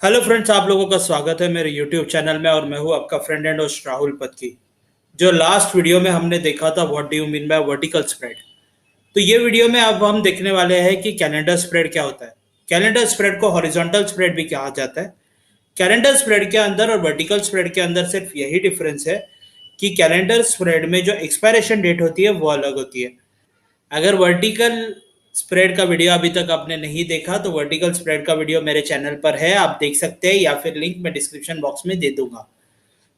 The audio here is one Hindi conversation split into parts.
हेलो फ्रेंड्स, आप लोगों का स्वागत है मेरे यूट्यूब चैनल में। और मैं हूं आपका friend and host Rahul Patki. जो लास्ट वीडियो में हमने देखा था what do you mean by vertical spread, तो ये वीडियो में अब हम देखने वाले हैं कि कैलेंडर स्प्रेड क्या होता है। कैलेंडर स्प्रेड को हॉरिजॉन्टल स्प्रेड भी कहा जाता है। कैलेंडर स्प्रेड के अंदर और वर्टिकल स्प्रेड के अंदर सिर्फ यही डिफरेंस है कि कैलेंडर स्प्रेड में जो एक्सपायरेशन डेट होती है वो अलग होती है। अगर वर्टिकल स्प्रेड का वीडियो अभी तक आपने नहीं देखा तो वर्टिकल स्प्रेड का वीडियो मेरे चैनल पर है, आप देख सकते हैं, या फिर लिंक मैं डिस्क्रिप्शन बॉक्स में दे दूंगा।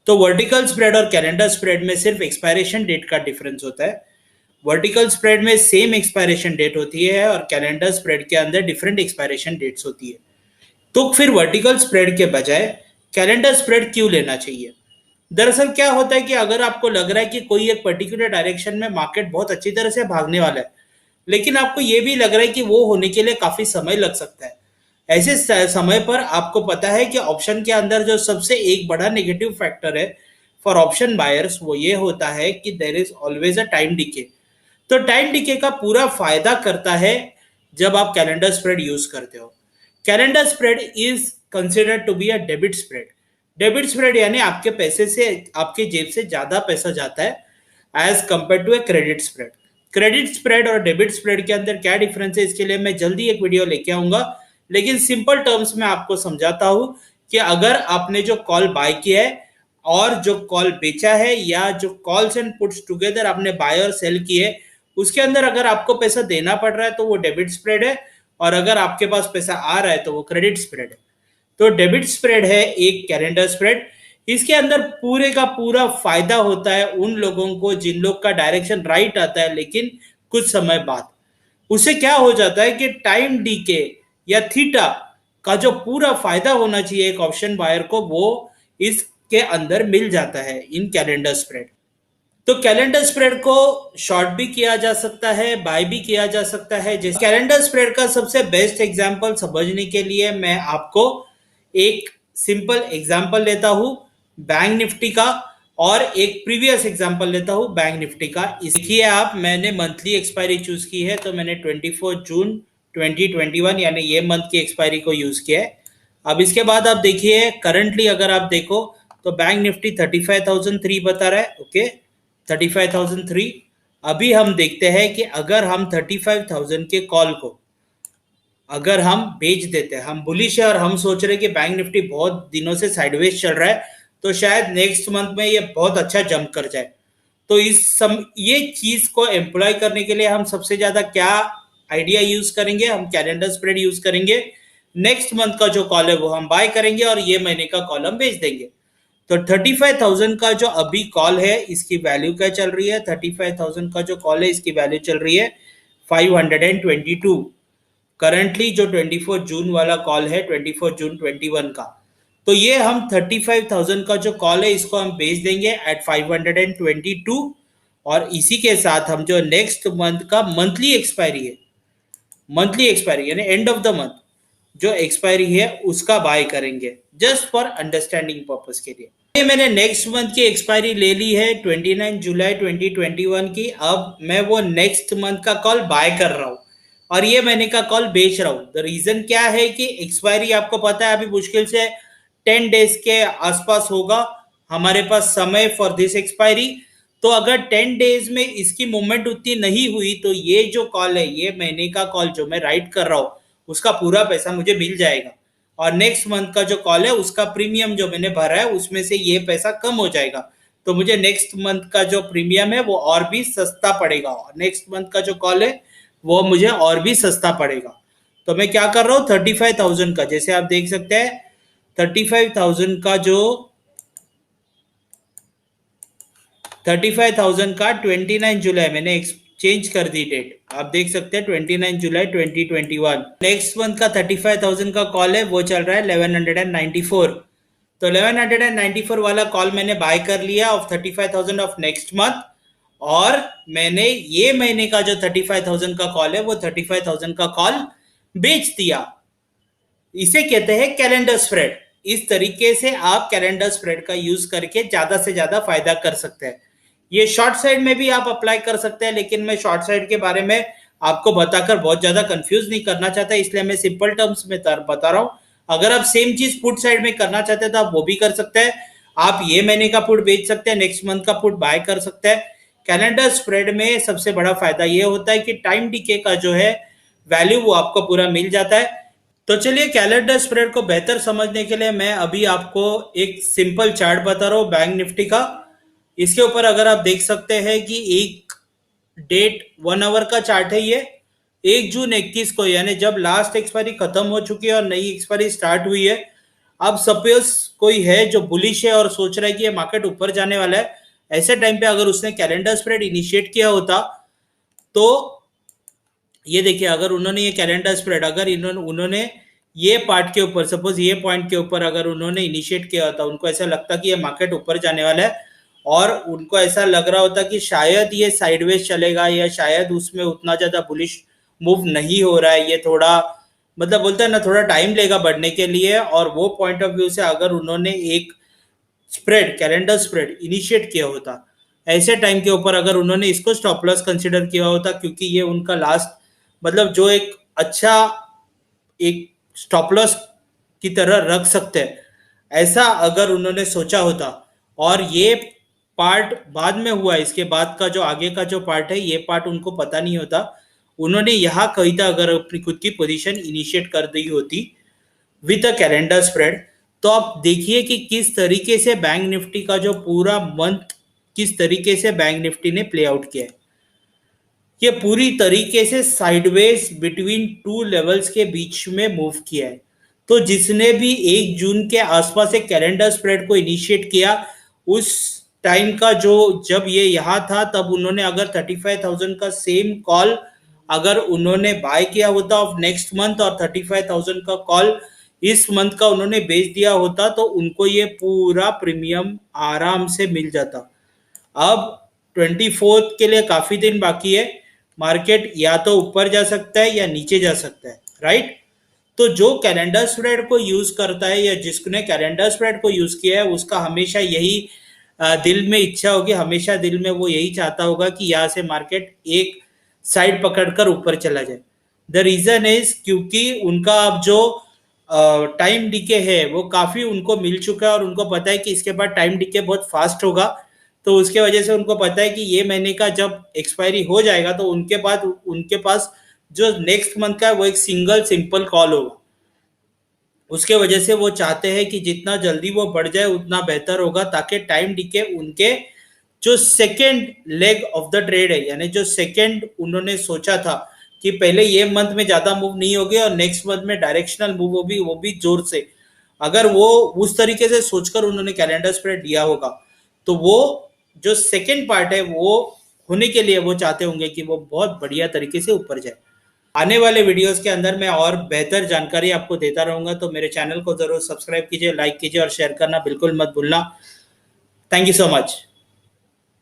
तो वर्टिकल स्प्रेड और कैलेंडर स्प्रेड में सिर्फ एक्सपायरेशन डेट का डिफरेंस होता है। वर्टिकल स्प्रेड में सेम एक्सपायरेशन डेट होती है और कैलेंडर स्प्रेड के अंदर डिफरेंट एक्सपायरेशन डेट्स होती है। तो फिर वर्टिकल स्प्रेड के बजाय कैलेंडर स्प्रेड क्यों लेना चाहिए? दरअसल क्या होता है कि अगर आपको लग रहा है कि कोई एक पर्टिकुलर डायरेक्शन में मार्केट बहुत अच्छी तरह से भागने वाला है, लेकिन आपको ये भी लग रहा है कि वो होने के लिए काफी समय लग सकता है, ऐसे समय पर आपको पता है कि ऑप्शन के अंदर जो सबसे एक बड़ा नेगेटिव फैक्टर है फॉर ऑप्शन बायर्स वो ये होता है कि there is always a time decay. तो टाइम डिके का पूरा फायदा करता है जब आप कैलेंडर स्प्रेड यूज करते हो। Calendar spread is considered to be a debit spread. Debit spread यानी आपके पैसे से, आपके जेब से ज्यादा पैसा जाता है as compare to a credit spread. Credit spread और डेबिट स्प्रेड के अंदर क्या डिफरेंस है, इसके लिए मैं जल्दी एक वीडियो लेके आऊंगा। लेकिन सिंपल टर्म्स में आपको समझाता हूं कि अगर आपने जो कॉल बाय किया है और जो कॉल बेचा है, या जो कॉल्स एंड पुट्स टुगेदर आपने बाय और सेल किए, उसके अंदर अगर आपको पैसा देना पड़ रहा है तो वो डेबिट स्प्रेड है, और अगर आपके पास पैसा आ रहा है तो वो क्रेडिट स्प्रेड है। तो डेबिट स्प्रेड है एक कैलेंडर स्प्रेड। इसके अंदर पूरे का पूरा फायदा होता है उन लोगों को जिन लोग का डायरेक्शन राइट आता है, लेकिन कुछ समय बाद उसे क्या हो जाता है कि टाइम डीके या थीटा का जो पूरा फायदा होना चाहिए एक ऑप्शन बायर को, वो इसके अंदर मिल जाता है इन कैलेंडर स्प्रेड। तो कैलेंडर स्प्रेड को शॉर्ट भी किया जा सकता है, बाय भी किया जा सकता है। जैसे कैलेंडर स्प्रेड का सबसे बेस्ट एग्जांपल समझने के लिए मैं आपको एक सिंपल एग्जांपल लेता हूं बैंक निफ्टी का, और एक प्रीवियस एग्जांपल लेता हूं बैंक निफ्टी का। देखिए आप, मैंने मंथली एक्सपायरी चूज की है, तो मैंने 24 जून 2021 यानी ये मंथ की एक्सपायरी को यूज किया है। अब इसके बाद आप देखिए करंटली अगर आप देखो तो बैंक निफ्टी 35,003 बता रहा है। ओके, 35,003। अभी हम देखते हैं कि अगर हम 35,000 के कॉल को अगर हम बेच देते हैं, हम बुलिश है और हम सोच रहे हैं कि बैंक निफ्टी बहुत दिनों से साइडवेज चल रहा है, तो शायद नेक्स्ट मंथ में ये बहुत अच्छा जंप कर जाए। तो ये चीज को एम्प्लॉय करने के लिए हम सबसे ज्यादा क्या आइडिया यूज करेंगे, हम कैलेंडर स्प्रेड यूज करेंगे। नेक्स्ट मंथ का जो कॉल है वो हम बाय करेंगे और ये महीने का कॉल हम बेच देंगे। तो 35,000 का जो अभी कॉल है इसकी वैल्यू क्या चल रही है? 35,000 का जो कॉल है इसकी वैल्यू चल रही है 522। करंटली जो 24 जून वाला कॉल है, 24 जून 21 का, तो ये हम 35,000 का जो कॉल है इसको हम बेच देंगे एट 522। और इसी के साथ हम जो नेक्स्ट मंथ का मंथली एक्सपायरी यानी एंड ऑफ द मंथ जो एक्सपायरी है उसका बाय करेंगे, जस्ट फॉर अंडरस्टैंडिंग पर्पस के लिए। ये मैंने नेक्स्ट मंथ की एक्सपायरी ले ली है 29 जुलाई 2021 की। अब मैं वो नेक्स्ट मंथ का कॉल बाय कर रहा हूँ और ये महीने का कॉल बेच रहा हूँ। द रीजन क्या है कि एक्सपायरी आपको पता है अभी मुश्किल से 10 डेज के आसपास होगा हमारे पास समय फॉर दिस एक्सपायरी। तो अगर 10 डेज में इसकी मूवमेंट उतनी नहीं हुई तो ये जो कॉल है, ये महीने का कॉल जो मैं राइट कर रहा हूँ, उसका पूरा पैसा मुझे मिल जाएगा। और नेक्स्ट मंथ का जो कॉल है उसका प्रीमियम जो मैंने भरा है उसमें से ये पैसा कम हो जाएगा, तो मुझे नेक्स्ट मंथ का जो प्रीमियम है वो और भी सस्ता पड़ेगा, और नेक्स्ट मंथ का जो कॉल है वो मुझे और भी सस्ता पड़ेगा। तो मैं क्या कर रहा हूँ, 35,000 का, जैसे आप देख सकते हैं 35,000 का जो 35,000 का 29 जुलाई मैंने चेंज कर दी डेट, आप देख सकते हैं 29 जुलाई 2021। नेक्स्ट मंथ का 35,000 का कॉल है वो चल रहा है 1194। तो 1194 वाला कॉल मैंने बाय कर लिया ऑफ 35,000 ऑफ नेक्स्ट मंथ, और मैंने ये महीने का जो 35,000 का कॉल है वो 35,000 का कॉल बेच दिया। इसे कहते हैं कैलेंडर स्प्रेड। इस तरीके से आप कैलेंडर स्प्रेड का यूज करके ज्यादा से ज्यादा फायदा कर सकते हैं। ये शॉर्ट साइड में भी आप अप्लाई कर सकते हैं, लेकिन मैं शॉर्ट साइड के बारे में आपको बताकर बहुत ज्यादा कंफ्यूज नहीं करना चाहता, इसलिए मैं सिंपल टर्म्स में बता रहा हूं। अगर आप सेम चीज पुट साइड में करना चाहते हैं तो आप वो भी कर सकते हैं। आप ये महीने का पुट बेच सकते हैं, नेक्स्ट मंथ का पुट बाय कर सकते हैं। कैलेंडर स्प्रेड में सबसे बड़ा फायदा ये होता है कि टाइम डीके का जो है वैल्यू वो आपको पूरा मिल जाता है। तो चलिए कैलेंडर स्प्रेड को बेहतर समझने के लिए मैं अभी आपको एक सिंपल चार्ट बता रहा हूँ बैंक निफ्टी का। इसके ऊपर अगर आप देख सकते हैं कि एक डेट 1 आवर का चार्ट है ये। 1 जून 21 को यानी जब लास्ट एक्सपायरी खत्म हो चुकी है और नई एक्सपायरी स्टार्ट हुई है। अब सपोज कोई है जो बुलिश है और सोच रहा है कि ये मार्केट ऊपर जाने वाला है, ऐसे टाइम पे अगर उसने कैलेंडर स्प्रेड इनिशिएट किया होता तो ये देखिए, अगर उन्होंने ये कैलेंडर स्प्रेड अगर उन्होंने ये पार्ट के ऊपर सपोज ये पॉइंट के ऊपर अगर उन्होंने इनिशिएट किया होता, उनको ऐसा लगता कि ये मार्केट ऊपर जाने वाला है और उनको ऐसा लग रहा होता कि शायद ये साइडवेज चलेगा या शायद उसमें उतना ज्यादा बुलिश मूव नहीं हो रहा है, ये थोड़ा मतलब बोलते हैं ना थोड़ा टाइम लेगा बढ़ने के लिए, और वो पॉइंट ऑफ व्यू से अगर उन्होंने एक स्प्रेड कैलेंडर स्प्रेड इनिशिएट किया होता, ऐसे टाइम के ऊपर अगर उन्होंने इसको स्टॉप लॉस कंसिडर किया होता, क्योंकि ये उनका लास्ट मतलब जो एक अच्छा एक स्टॉप लॉस की तरह रख सकते हैं, ऐसा अगर उन्होंने सोचा होता और ये पार्ट बाद में हुआ, इसके बाद का जो आगे का जो पार्ट है ये पार्ट उनको पता नहीं होता, उन्होंने यहाँ कहीं था अगर अपनी खुद की पोजीशन इनिशिएट कर दी होती विद अ कैलेंडर स्प्रेड, तो आप देखिए कि किस तरीके से बैंक निफ्टी का जो पूरा मंथ किस तरीके से बैंक निफ्टी ने प्ले आउट किया है। ये पूरी तरीके से साइडवेज बिटवीन टू लेवल्स के बीच में मूव किया है। तो जिसने भी 1 जून के आसपास एक कैलेंडर स्प्रेड को इनिशिएट किया, उस टाइम का जो जब ये यहाँ था तब उन्होंने अगर 35,000 का सेम कॉल अगर उन्होंने बाय किया होता ऑफ नेक्स्ट मंथ और 35,000 का कॉल इस मंथ का उन्होंने बेच दिया होता, तो उनको ये पूरा प्रीमियम आराम से मिल जाता। अब 24th के लिए काफी दिन बाकी है, मार्केट या तो ऊपर जा सकता है या नीचे जा सकता है, राइट। तो जो कैलेंडर स्प्रेड को यूज करता है या जिसने कैलेंडर स्प्रेड को यूज किया है उसका हमेशा यही दिल में इच्छा होगी, हमेशा दिल में वो यही चाहता होगा कि यहाँ से मार्केट एक साइड पकड़कर ऊपर चला जाए। द रीजन इज क्योंकि उनका अब जो टाइम डीके है वो काफी उनको मिल चुका है और उनको पता है कि इसके बाद टाइम डीके बहुत फास्ट होगा, तो उसके वजह से उनको पता है कि ये महीने का जब एक्सपायरी हो जाएगा तो उनके बाद उनके पास जो नेक्स्ट मंथ का है वो एक सिंगल सिंपल कॉल होगा। उसके वजह से वो चाहते हैं कि जितना जल्दी वो बढ़ जाए उतना बेहतर होगा, ताकि टाइम डीके उनके जो second leg of the trade है, यानी जो सेकेंड उन्होंने सोचा था कि पहले ये मंथ में ज्यादा मूव नहीं होगी और नेक्स्ट मंथ में डायरेक्शनल मूव होगी, वो भी जोर से, अगर वो उस तरीके से सोचकर उन्होंने कैलेंडर स्प्रेड दिया होगा तो वो जो सेकेंड पार्ट है वो होने के लिए वो चाहते होंगे कि वो बहुत बढ़िया तरीके से ऊपर जाए। आने वाले वीडियोस के अंदर मैं और बेहतर जानकारी आपको देता रहूंगा, तो मेरे चैनल को जरूर सब्सक्राइब कीजिए, लाइक कीजिए और शेयर करना बिल्कुल मत भूलना। Thank you so much.